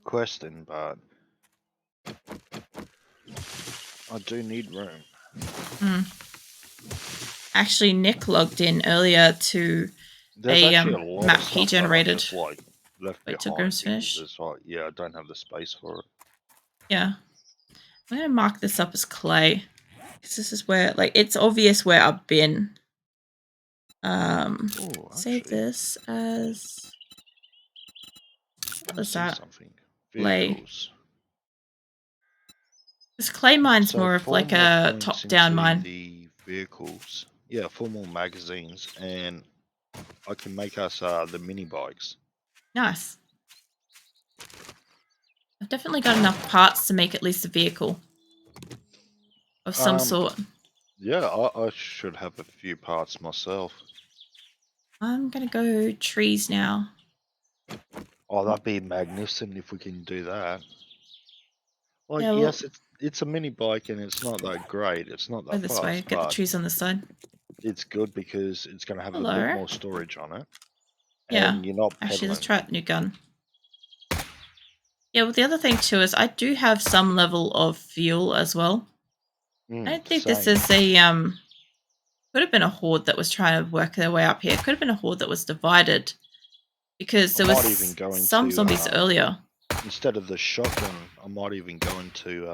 questing, but I do need room. Actually, Nick logged in earlier to There's actually a lot map of he stuff that I've generated. just like left Wait till behind Grim's because finished. it's like, yeah, I don't have the space for it. Yeah. I'm going to mark this up as clay. Because this is where, like, it's obvious where I've been. Save this as... What is that? Something. Clay. Vehicles. This clay mine's So more of 4 like more a points top-down into mine. the vehicles. Yeah, 4 more magazines, and I can make us the mini bikes. Nice. I've definitely got enough parts to make at least a vehicle of some sort. Yeah, I should have a few parts myself. I'm gonna go trees now. Oh, that'd be magnificent if we can do that. Like, Yeah, well, yes, it's a mini bike and it's not that great. It's not go that this way. fast, Get the but trees on this side. it's good because it's going to have a bit Hello. more storage on it. Yeah. And you're not Actually, let's pedaling. try out the new gun. Yeah, well, the other thing too is I do have some level of fuel as well. I don't think this Same. is a could have been a horde that was trying to work their way up here. It could have been a horde that was divided because there was even go some into, zombies earlier. Instead of the shotgun, I might even go into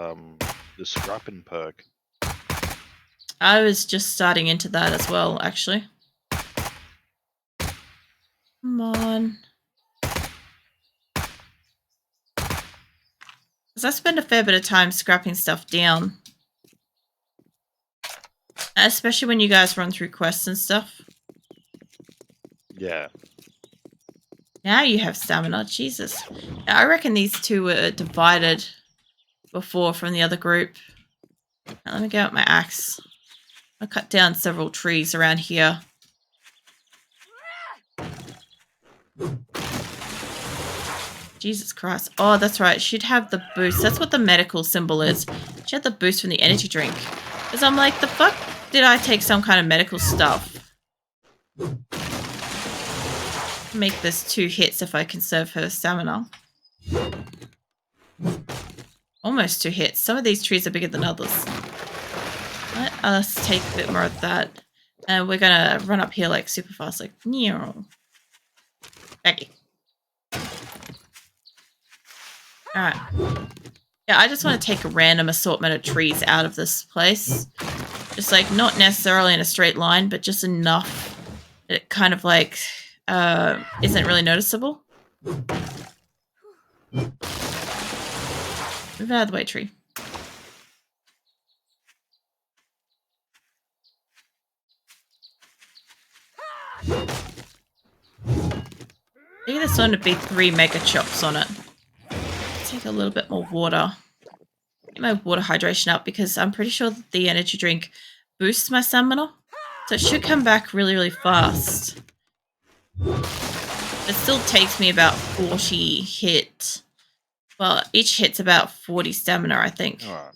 the scrapping perk. I was just starting into that as well, actually. Come on. Because I spend a fair bit of time scrapping stuff down. Especially when you guys run through quests and stuff. Yeah. Now you have stamina. Jesus. I reckon these two were divided before from the other group. Now, let me get out my axe. I'll cut down several trees around here. Jesus Christ. Oh, that's right. She'd have the boost. That's what the medical symbol is. She had the boost from the energy drink. Because I'm like, the fuck did I take some kind of medical stuff? Make this 2 hits if I conserve her stamina. Almost 2 hits. Some of these trees are bigger than others. Let us take a bit more of that. And we're gonna run up here like super fast, like Neo. Becky. Alright. Yeah, I just want to take a random assortment of trees out of this place. Just like not necessarily in a straight line, but just enough that it kind of like isn't really noticeable. Move out of the way, tree. I think this one would be 3 mega chops on it. Take a little bit more water. Get my water hydration up because I'm pretty sure that the energy drink boosts my stamina. So it should come back really, really fast. It still takes me about 40 hit. Well, each hit's about 40 stamina, I think. Alright.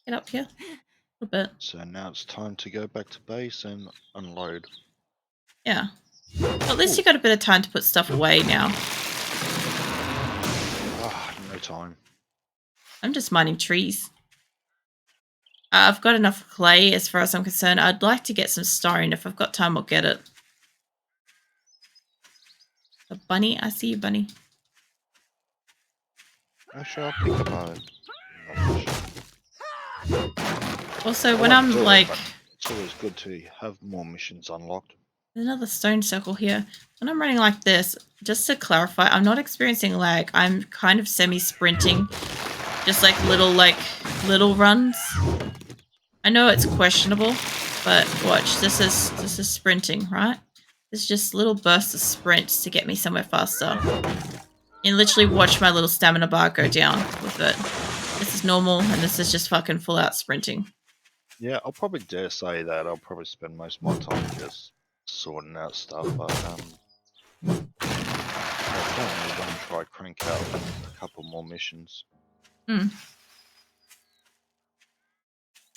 Get up here. A little bit. So now it's time to go back to base and unload. Yeah. Well, at least you got a bit of time to put stuff away now. No time. I'm just mining trees. I've got enough clay as far as I'm concerned. I'd like to get some stone. If I've got time, I'll get it. A bunny? I see you, bunny. Actually, I'll pick up Also, when I'm like... It's always good to have more missions unlocked. There's another stone circle here. When I'm running like this, just to clarify, I'm not experiencing lag. I'm kind of semi-sprinting. Just like little runs. I know it's questionable, but watch. This is sprinting, right? It's just little bursts of sprints to get me somewhere faster. And literally watch my little stamina bar go down with it. This is normal, and this is just fucking full out sprinting. Yeah, I'll probably dare say that I'll probably spend most of my time just sorting out stuff, but I'll definitely going to try crank out a couple more missions. I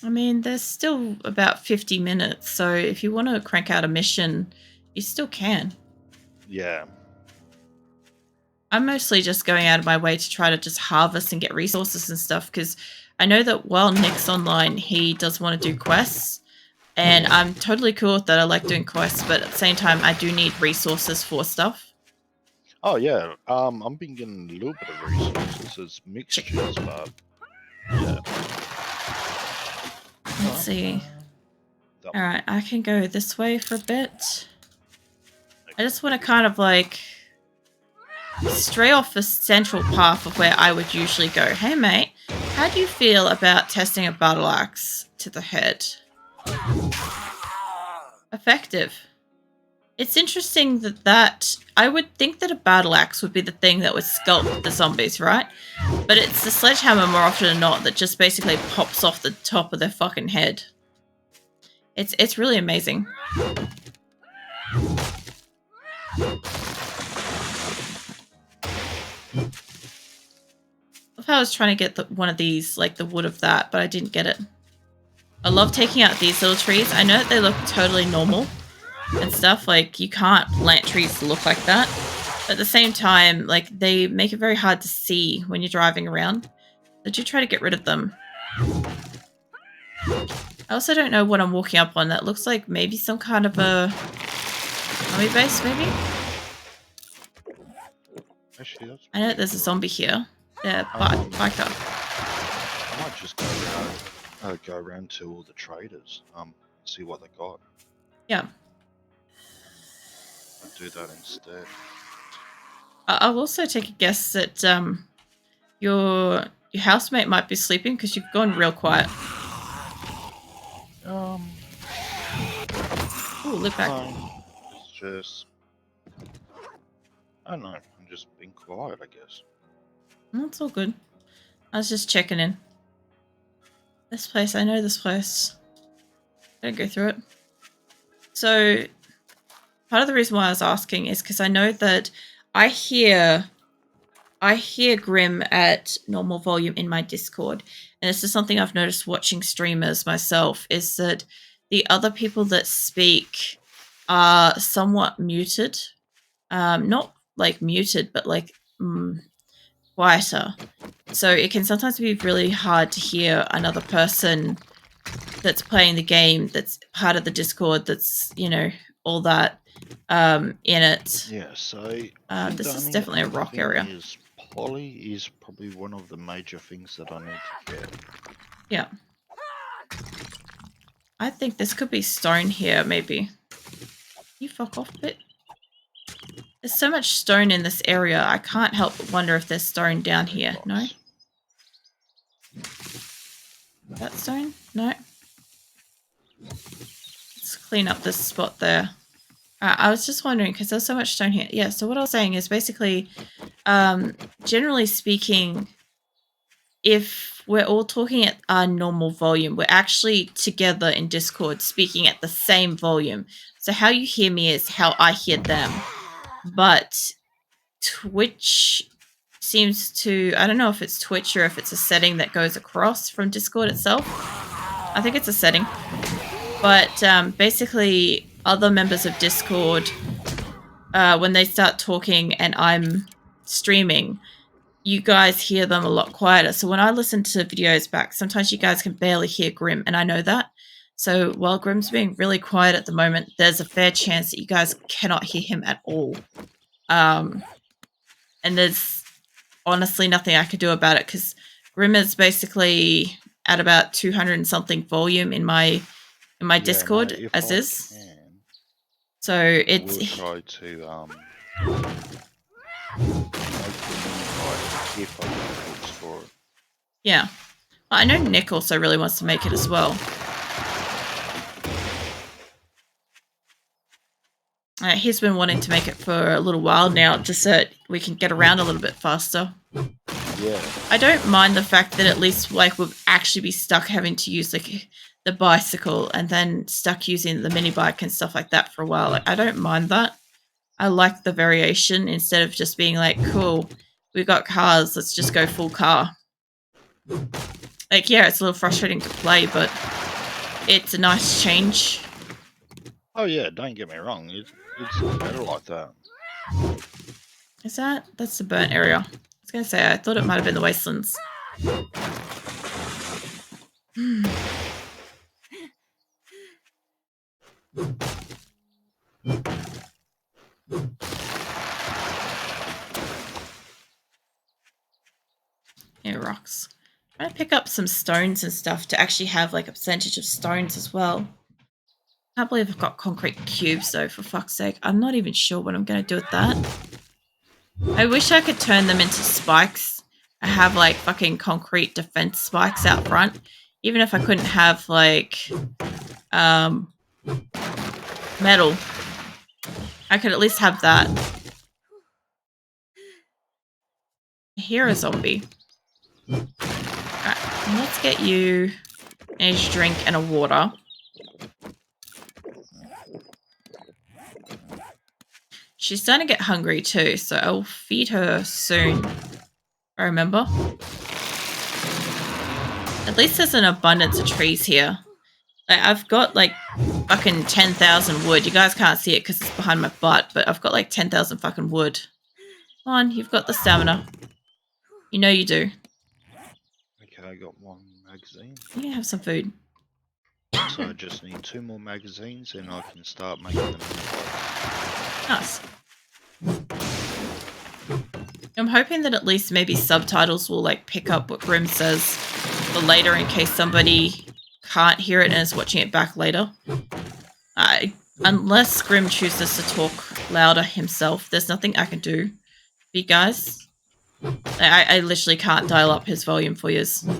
mean, there's still about 50 minutes, so if you want to crank out a mission, you still can. Yeah. I'm mostly just going out of my way to try to just harvest and get resources and stuff because I know that while Nick's online, he does want to do quests. And I'm totally cool with that. I like doing quests, but at the same time, I do need resources for stuff. Oh yeah, I've been getting a little bit of resources as mixtures, but yeah. Let's see. That All right, I can go this way for a bit. I okay. just want to kind of like stray off the central path of where I would usually go. Hey, mate, how do you feel about testing a battle axe to the head? Effective. It's interesting that I would think that a battle axe would be the thing that would sculpt the zombies, right? But it's the sledgehammer more often than not that just basically pops off the top of their fucking head. It's really amazing. I was trying to get one of these, like the wood of that, but I didn't get it. I love taking out these little trees. I know that they look totally normal and stuff. Like, you can't plant trees to look like that. But at the same time, like, they make it very hard to see when you're driving around. So do try to get rid of them. I also don't know what I'm walking up on. That looks like maybe some kind of a zombie base, maybe? Actually, that's I know pretty there's a cool. zombie here. Yeah, biker. I might just go around to all the traders, see what they got. Yeah. I'll do that instead. I'll also take a guess that your housemate might be sleeping because you've gone real quiet. Oh, look back. No, it's just, I don't know, I'm just being quiet, I guess. That's all good. I was just checking in. This place, I know this place. Don't go through it. So, part of the reason why I was asking is because I know that I hear Grim at normal volume in my Discord. And this is something I've noticed watching streamers myself, is that the other people that speak are somewhat muted. Not like muted, but like quieter. So it can sometimes be really hard to hear another person that's playing the game, that's part of the Discord, that's, you know, all that in it. Yeah, so This is definitely a rock area. Is poly is probably one of the major things that I need to get. Yeah. I think this could be stone here, maybe. You fuck off a bit. There's so much stone in this area, I can't help but wonder if there's stone down here. No? That stone? No. Let's clean up this spot there. I was just wondering, because there's so much stone here. Yeah, so what I was saying is basically, generally speaking, if we're all talking at our normal volume, we're actually together in Discord speaking at the same volume. So how you hear me is how I hear them. But Twitch seems to, I don't know if it's Twitch or if it's a setting that goes across from Discord itself. I think it's a setting. But basically, other members of Discord, when they start talking and I'm streaming, you guys hear them a lot quieter. So when I listen to videos back, sometimes you guys can barely hear Grim, and I know that. So while Grim's being really quiet at the moment, there's a fair chance that you guys cannot hear him at all. And there's honestly nothing I could do about it because Grim is basically at about 200 and something volume in my Discord as is. So it's. We'll try to if I can fix for it. Yeah. I know Nick also really wants to make it as well. He's been wanting to make it for a little while now, just so we can get around a little bit faster. Yeah. I don't mind the fact that at least like we'll actually be stuck having to use like the bicycle and then stuck using the mini bike and stuff like that for a while. Like, I don't mind that. I like the variation instead of just being like, cool, we got cars, let's just go full car. Like, yeah, it's a little frustrating to play, but it's a nice change. Oh yeah, don't get me wrong, it's better like that. Is that? That's the burnt area. I was going to say, I thought it might have been the wastelands. Yeah, rocks. I'm going to pick up some stones and stuff to actually have like a percentage of stones as well. I can't believe I've got concrete cubes though, for fuck's sake. I'm not even sure what I'm going to do with that. I wish I could turn them into spikes. I have like fucking concrete defense spikes out front. Even if I couldn't have like metal, I could at least have that. I hear a zombie. Alright, let's get you an energy drink and a water. She's starting to get hungry too, so I'll feed her soon. I remember. At least there's an abundance of trees here. Like, I've got like fucking 10,000 wood. You guys can't see it because it's behind my butt, but I've got like 10,000 fucking wood. Come on, you've got the stamina. You know you do. Okay, I got one magazine. You can have some food. So I just need 2 more magazines and I can start making them. Nice. I'm hoping that at least maybe subtitles will like pick up what Grim says for later in case somebody can't hear it and is watching it back later. Unless Grim chooses to talk louder himself, there's nothing I can do for you guys. I literally can't dial up his volume for you. Okay,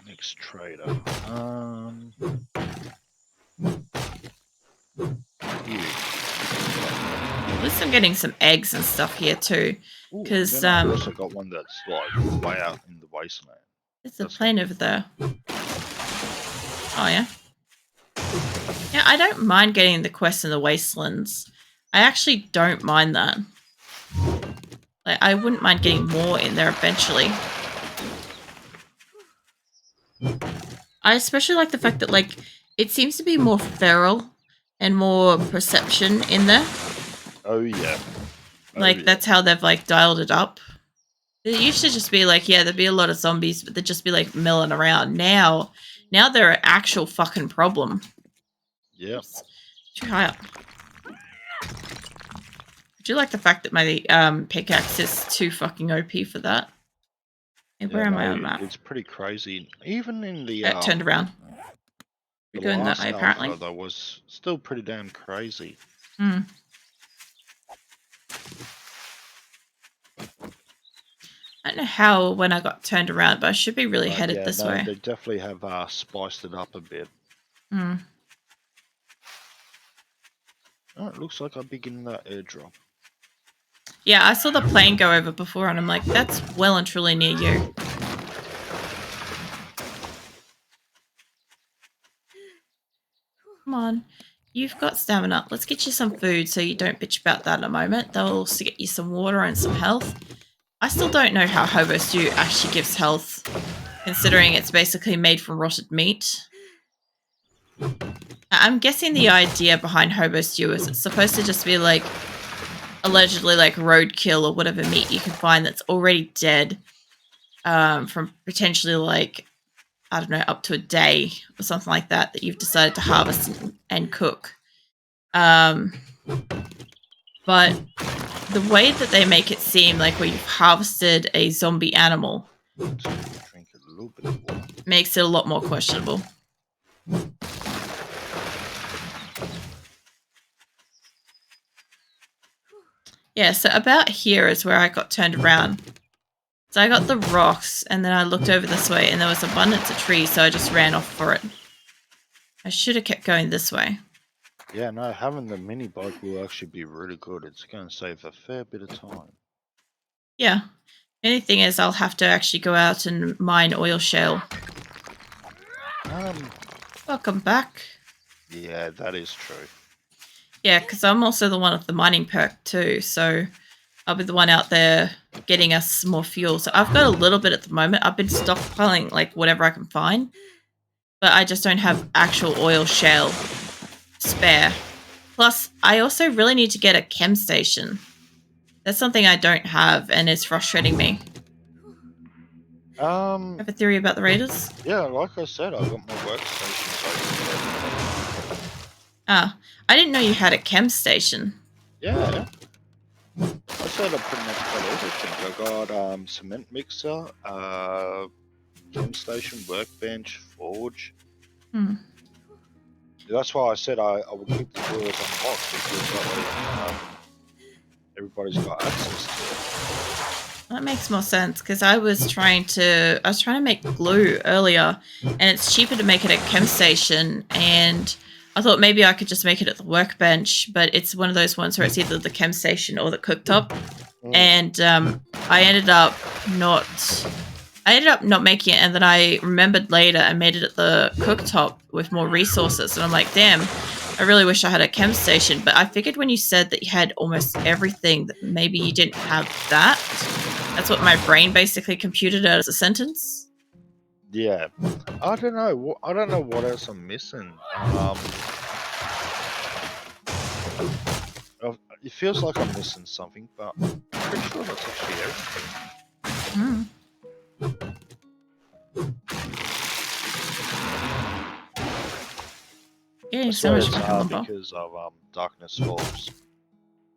next trader. At least I'm getting some eggs and stuff here too. Because I've also got one that's like way out in the wasteland. There's a plane over there. Oh yeah. Yeah, I don't mind getting the quest in the wastelands. I actually don't mind that. Like, I wouldn't mind getting more in there eventually. I especially like the fact that like it seems to be more feral and more perception in there. Oh yeah. That's how they've like dialed it up. It used to just be like, yeah, there'd be a lot of zombies, but they'd just be like milling around. Now they're an actual fucking problem. Yeah. Too high up. I do like the fact that my pickaxe is too fucking OP for that. Hey, where am I on that? It's pretty crazy. Even in the It turned around. We're going that way, apparently. Alpha, that was still pretty damn crazy. Hmm. I don't know how when I got turned around, but I should be really headed this way. They definitely have spiced it up a bit. Hmm. Oh, it looks like I'll be getting that airdrop. Yeah, I saw the plane go over before, and I'm like, that's well and truly near you. Come on. You've got stamina. Let's get you some food so you don't bitch about that in a moment. They'll also get you some water and some health. I still don't know how hobo stew actually gives health, considering it's basically made from rotted meat. I'm guessing the idea behind hobo stew is it's supposed to just be like allegedly like roadkill or whatever meat you can find that's already dead from potentially like, I don't know, up to a day or something like that you've decided to harvest and cook. But the way that they make it seem like where you've harvested a zombie animal Drink a little bit of water. Makes it a lot more questionable. Yeah, so about here is where I got turned around. So I got the rocks, and then I looked over this way, and there was abundance of trees, so I just ran off for it. I should have kept going this way. Yeah, no, having the mini bike will actually be really good. It's going to save a fair bit of time. Yeah. Anything is, I'll have to actually go out and mine oil shale. Welcome back. Yeah, that is true. Yeah, because I'm also the one with the mining perk too, so I'll be the one out there getting us more fuel. So I've got a little bit at the moment. I've been stockpiling like whatever I can find, but I just don't have actual oil shale spare. Plus, I also really need to get a chem station. That's something I don't have, and it's frustrating me. I have a theory about the Raiders. Yeah, like I said, I've got my workstation open. Ah, I didn't know you had a chem station. Yeah. I said I pretty much got everything. I got cement mixer, chem station, workbench, forge. Hmm. That's why I said I would keep the doors unlocked because everybody's got access to it. That makes more sense because I was trying to make glue earlier, and it's cheaper to make it at chem station. And I thought maybe I could just make it at the workbench, but it's one of those ones where it's either the chem station or the cooktop. And I ended up not making it, and then I remembered later and made it at the cooktop with more resources. And I'm like, damn, I really wish I had a chem station. But I figured when you said that you had almost everything, that maybe you didn't have that. That's what my brain basically computed out as a sentence. Yeah, I don't know. I don't know what else I'm missing. It feels like I'm missing something, but I'm pretty sure that's actually everything. Getting so much fucking lumber. Because of Darkness Falls.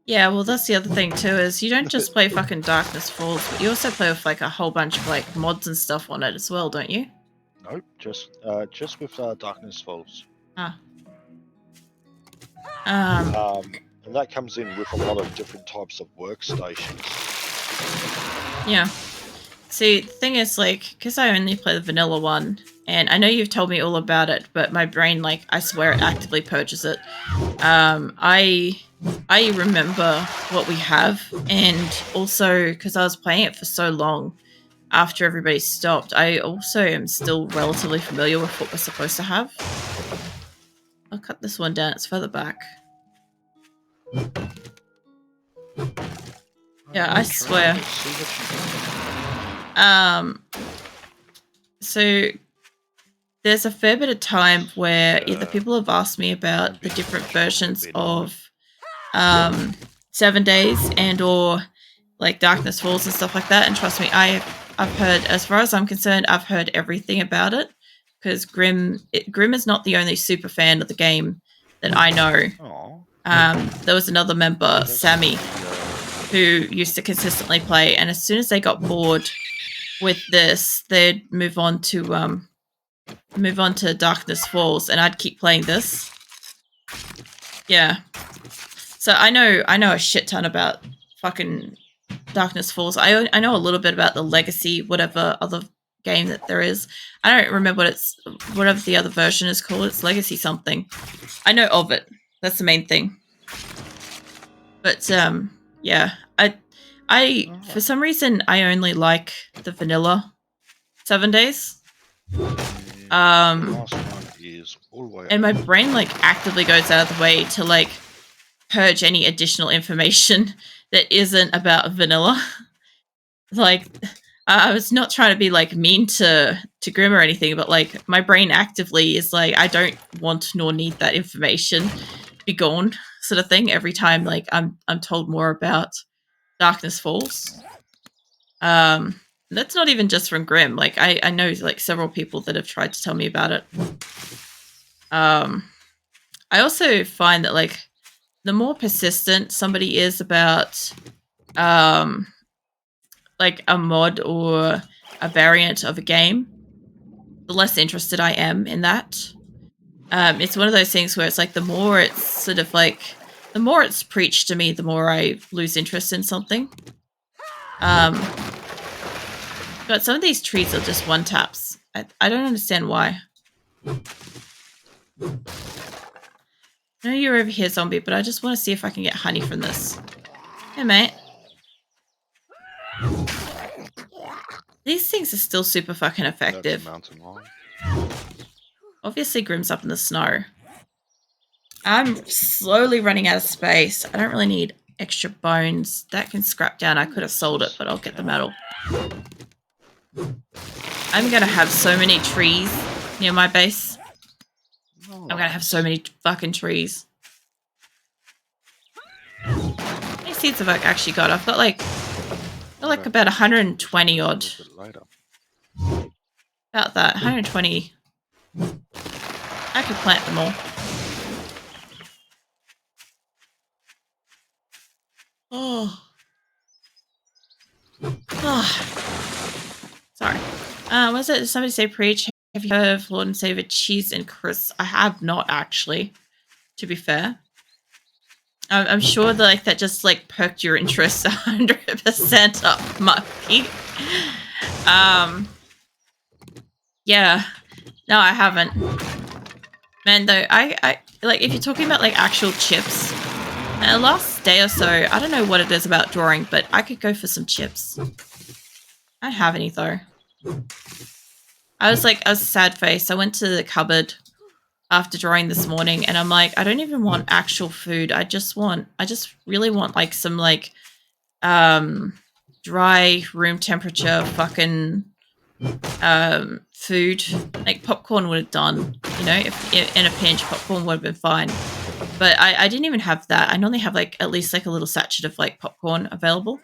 Yeah, well, that's the other thing too, is you don't just play fucking Darkness Falls, but you also play with like a whole bunch of like mods and stuff on it as well, don't you? Nope, just with Darkness Falls. Ah. And that comes in with a lot of different types of workstations. Yeah. See, the thing is, like, because I only play the vanilla one, and I know you've told me all about it, but my brain, like, I swear it actively purges it. I remember what we have, and also because I was playing it for so long after everybody stopped, I also am still relatively familiar with what we're supposed to have. I'll cut this one down, it's further back. Yeah, I swear. So there's a fair bit of time where either people have asked me about the different versions of 7 Days and or like Darkness Falls and stuff like that, and trust me, I've heard, as far as I'm concerned, I've heard everything about it, because Grim is not the only super fan of the game that I know. There was another member, Sammy, who used to consistently play, and as soon as they got bored with this, they'd move on to Darkness Falls, and I'd keep playing this. Yeah. So I know a shit ton about fucking Darkness Falls. I know a little bit about the Legacy, whatever other game that there is. I don't remember whatever the other version is called. It's Legacy something. I know of it. That's the main thing. But yeah, I for some reason I only like the vanilla 7 Days. And my brain like actively goes out of the way to like purge any additional information that isn't about vanilla. Like, I was not trying to be like mean to Grim or anything, but like my brain actively is like, I don't want nor need that information. Be gone, sort of thing. Every time like I'm told more about Darkness Falls. That's not even just from Grim. Like I know like several people that have tried to tell me about it. I also find that like the more persistent somebody is about like a mod or a variant of a game, the less interested I am in that. It's one of those things where it's like the more it's sort of like the more it's preached to me, the more I lose interest in something. But some of these trees are just one taps. I don't understand why. I know you're over here, zombie, but I just want to see if I can get honey from this. Hey, mate. These things are still super fucking effective. Obviously, Grim's up in the snow. I'm slowly running out of space. I don't really need extra bones. That can scrap down. I could have sold it, but I'll get the metal. I'm going to have so many trees near my base. I'm going to have so many fucking trees. seeds have I actually got? I've got like about 120 odd. A bit later. About that, 120. I could plant them all. Oh. Sorry. Was it? Did somebody say preach? Have you heard of Lord and Savior Cheese and Chris? I have not actually. To be fair, I'm sure that like that just like perked your interest 100% up, Monkey. Yeah. No, I haven't. Man, though, I like if you're talking about like actual chips. The last day or so, I don't know what it is about drawing, but I could go for some chips. I don't have any though. I was sad face. I went to the cupboard after drawing this morning and I'm like, I don't even want actual food. I just really want like some like dry room temperature fucking food. Like popcorn would have done, you know, if in a pinch popcorn would have been fine. But I didn't even have that. I normally have like at least like a little sachet of like popcorn available.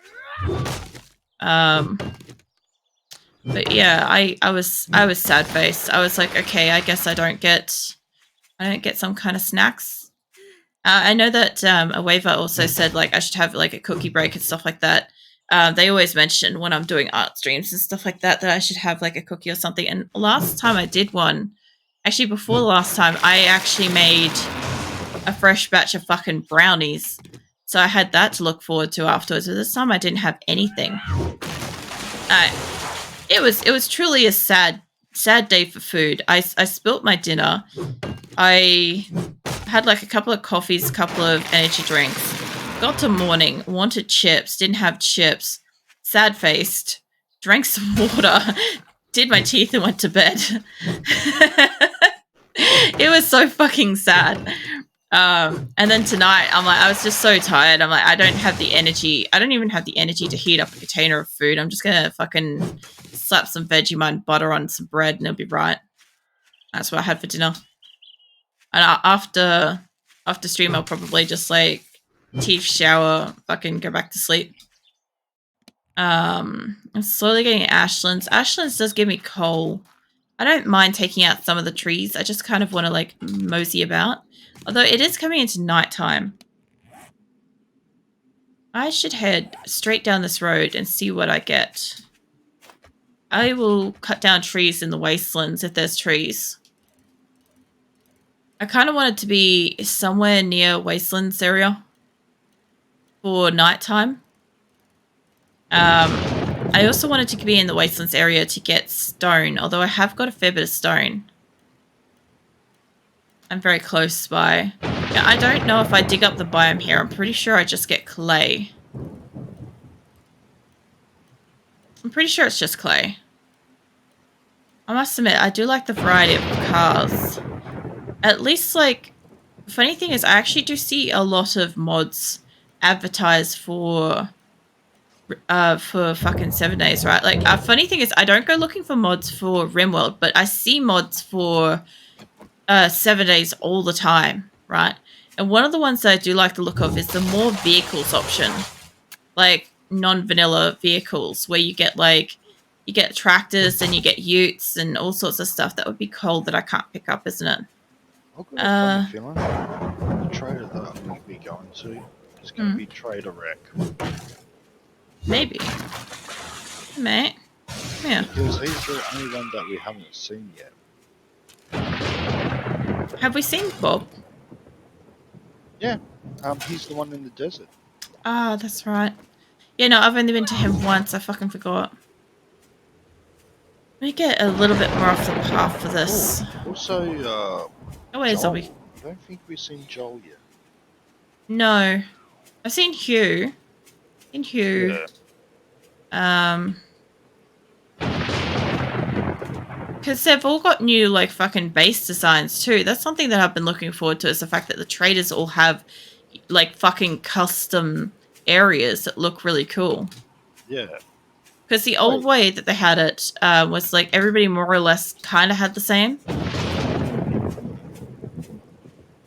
But yeah, I was sad faced. I was like, okay, I guess I don't get some kind of snacks. I know that a waiver also said like I should have like a cookie break and stuff like that. They always mention when I'm doing art streams and stuff like that I should have like a cookie or something. And last time I did one, actually before the last time, I actually made a fresh batch of fucking brownies. So I had that to look forward to afterwards. But this time I didn't have anything. It was truly a sad day for food. I spilt my dinner. I had like a couple of coffees, a couple of energy drinks. Got to morning, wanted chips, didn't have chips. Sad faced, drank some water, did my teeth and went to bed. It was so fucking sad. And then tonight, I'm like, I was just so tired. I'm like, I don't have the energy. I don't even have the energy to heat up a container of food. I'm just gonna fucking slap some Vegemite butter on some bread and it'll be right. That's what I had for dinner. And after stream, I'll probably just like teeth, shower, fucking go back to sleep. I'm slowly getting Ashlands. Ashlands does give me coal. I don't mind taking out some of the trees. I just kind of want to like mosey about. Although it is coming into nighttime. I should head straight down this road and see what I get. I will cut down trees in the wastelands if there's trees. I kind of want it to be somewhere near wastelands area for nighttime. I also wanted to be in the wastelands area to get stone, although I have got a fair bit of stone. I'm very close by. Yeah, I don't know if I dig up the biome here. I'm pretty sure I just get clay. I'm pretty sure it's just clay. I must admit, I do like the variety of cars. At least, like, funny thing is, I actually do see a lot of mods advertised for fucking 7 days, right? Like, funny thing is, I don't go looking for mods for RimWorld, but I see mods for 7 days all the time, right? And one of the ones that I do like the look of is the more vehicles option, like non-vanilla vehicles, where you get tractors and you get utes and all sorts of stuff. That would be cool that I can't pick up, isn't it? I've got a funny feeling the trader that I'm going to be going to is going to be Trader Wreck. Maybe. Mate. Yeah. Because he's the only one that we haven't seen yet. Have we seen Bob? Yeah. He's the one in the desert. Ah, that's right. Yeah, no, I've only been to him once. I fucking forgot. Let me get a little bit more off the path for this. Oh, also, oh, wait, zombie. I don't think we've seen Joel yet. No. I've seen Hugh. Yeah. Because they've all got new, like, fucking base designs, too. That's something that I've been looking forward to, is the fact that the traders all have, like, fucking custom areas that look really cool. Yeah. Because the old way that they had it was, like, everybody more or less kind of had the same.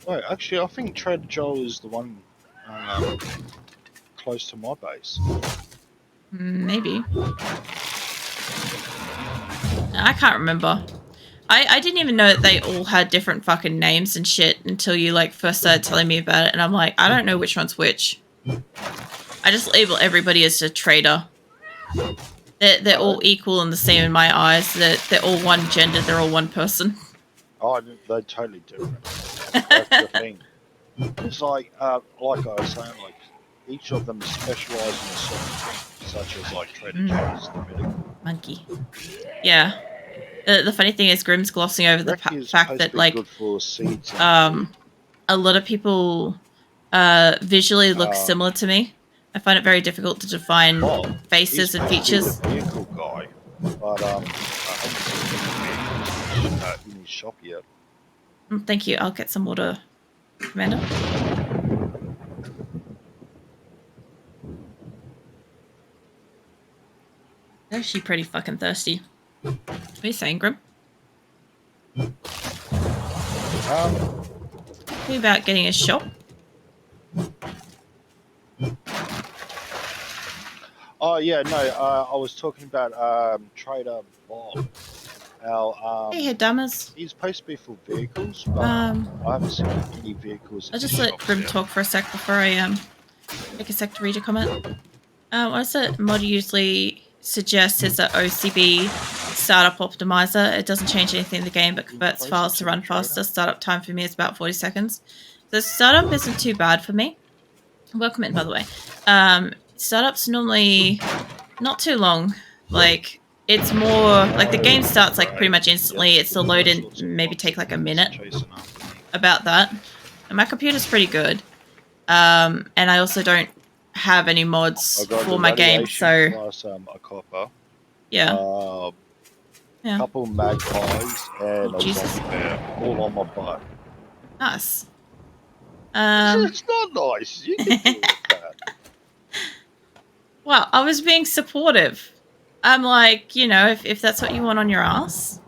Right, actually, I think Trader Joel is the one close to my base. Maybe. I can't remember. I didn't even know that they all had different fucking names and shit until you like first started telling me about it, and I'm like, I don't know which one's which. I just label everybody as a traitor. They're all equal and the same in my eyes. They're all one gender. They're all one person. Oh, they're totally different. That's the thing. It's like I was saying, like each of them specialise in a certain thing, such as like Trader Joe's, the medical. Monkey. Yeah. The funny thing is, Grimm's glossing over the fact that like good for seeds a lot of people visually look similar to me. I find it very difficult to define faces and features. The vehicle guy, but I haven't seen him in his shop yet. Thank you. I'll get some water, Commander. Is she pretty fucking thirsty? What are you saying, Grim? What about getting a shop? Oh yeah, no. I was talking about Trader Bob. Hey, Damas. He's supposed to be for vehicles, but I haven't seen any vehicles. I'll just let Grim talk for a sec before I take a sec to read a comment. What is it? Mod usually suggests is an OCB startup optimizer. It doesn't change anything in the game, but converts files to run faster. Startup time for me is about 40 seconds. The startup isn't too bad for me. Welcome in, by the way. Startup's normally not too long. Like, it's more like the game starts like pretty much instantly. It's still load in, maybe take like a minute. About that. And my computer's pretty good. And I also don't have any mods for my game, so plus, a copper. Yeah. Yeah. Couple magpies and a zombie bear, all on my butt. Nice. It's not nice. You can deal with that. Well, I was being supportive. I'm like, you know, if that's what you want on your ass.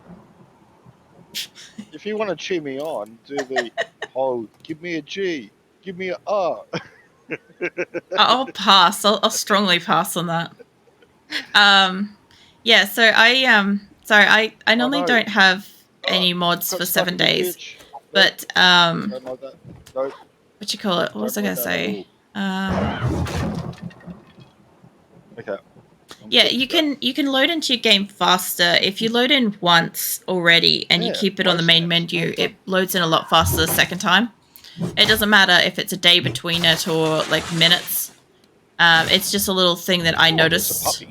If you want to cheer me on, do the whole give me a G, give me a R. I'll pass. I'll strongly pass on that. Yeah. So I normally don't have any mods for 7 days, but what you call it? What was I gonna say? Okay. Yeah, you can load into your game faster if you load in once already and you keep it on the main menu. It loads in a lot faster the second time. It doesn't matter if it's a day between it or like minutes. It's just a little thing that I noticed.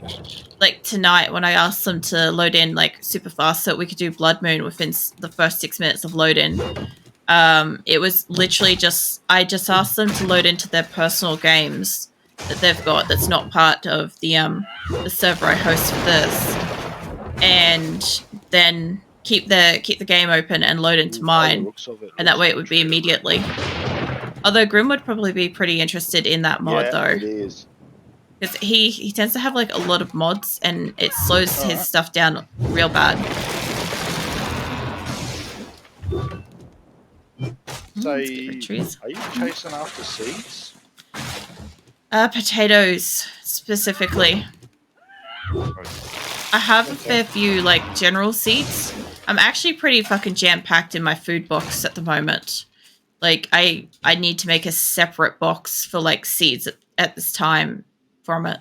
Like tonight when I asked them to load in like super fast so we could do Blood Moon within the first 6 minutes of load in. It was literally I just asked them to load into their personal games that they've got that's not part of the server I host for this, and then keep the game open and load into mine, and that way it would be immediately. Although Grim would probably be pretty interested in that mod though. It is. Because he tends to have like a lot of mods and it slows his stuff down real bad. So, are you chasing after seeds? Potatoes, specifically. I have a fair few, like, general seeds. I'm actually pretty fucking jam-packed in my food box at the moment. Like, I need to make a separate box for, like, seeds at this time from it.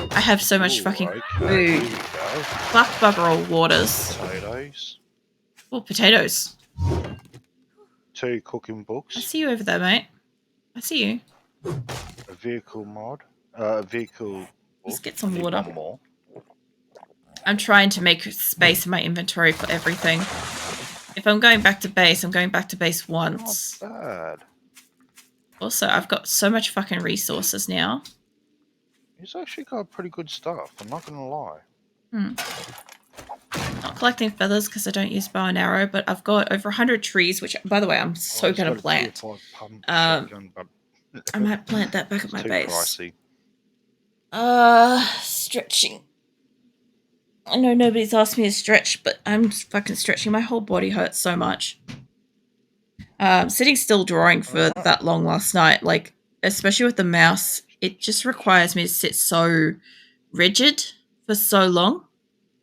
I have so much fucking food. Fuck bugger all waters. Potatoes. Oh, potatoes. 2 cooking books. I see you over there, mate. I see you. A vehicle mod. Vehicle. Let's get some water. More. I'm trying to make space in my inventory for everything. If I'm going back to base, I'm going back to base once. Not bad. Also, I've got so much fucking resources now. He's actually got pretty good stuff, I'm not gonna lie. Not collecting feathers because I don't use bow and arrow, but I've got over 100 trees, which, by the way, I'm so going to plant. I might plant that back at my base. Pricey. Stretching. I know nobody's asked me to stretch, but I'm fucking stretching. My whole body hurts so much. Sitting still drawing for that long last night, like, especially with the mouse, it just requires me to sit so rigid for so long.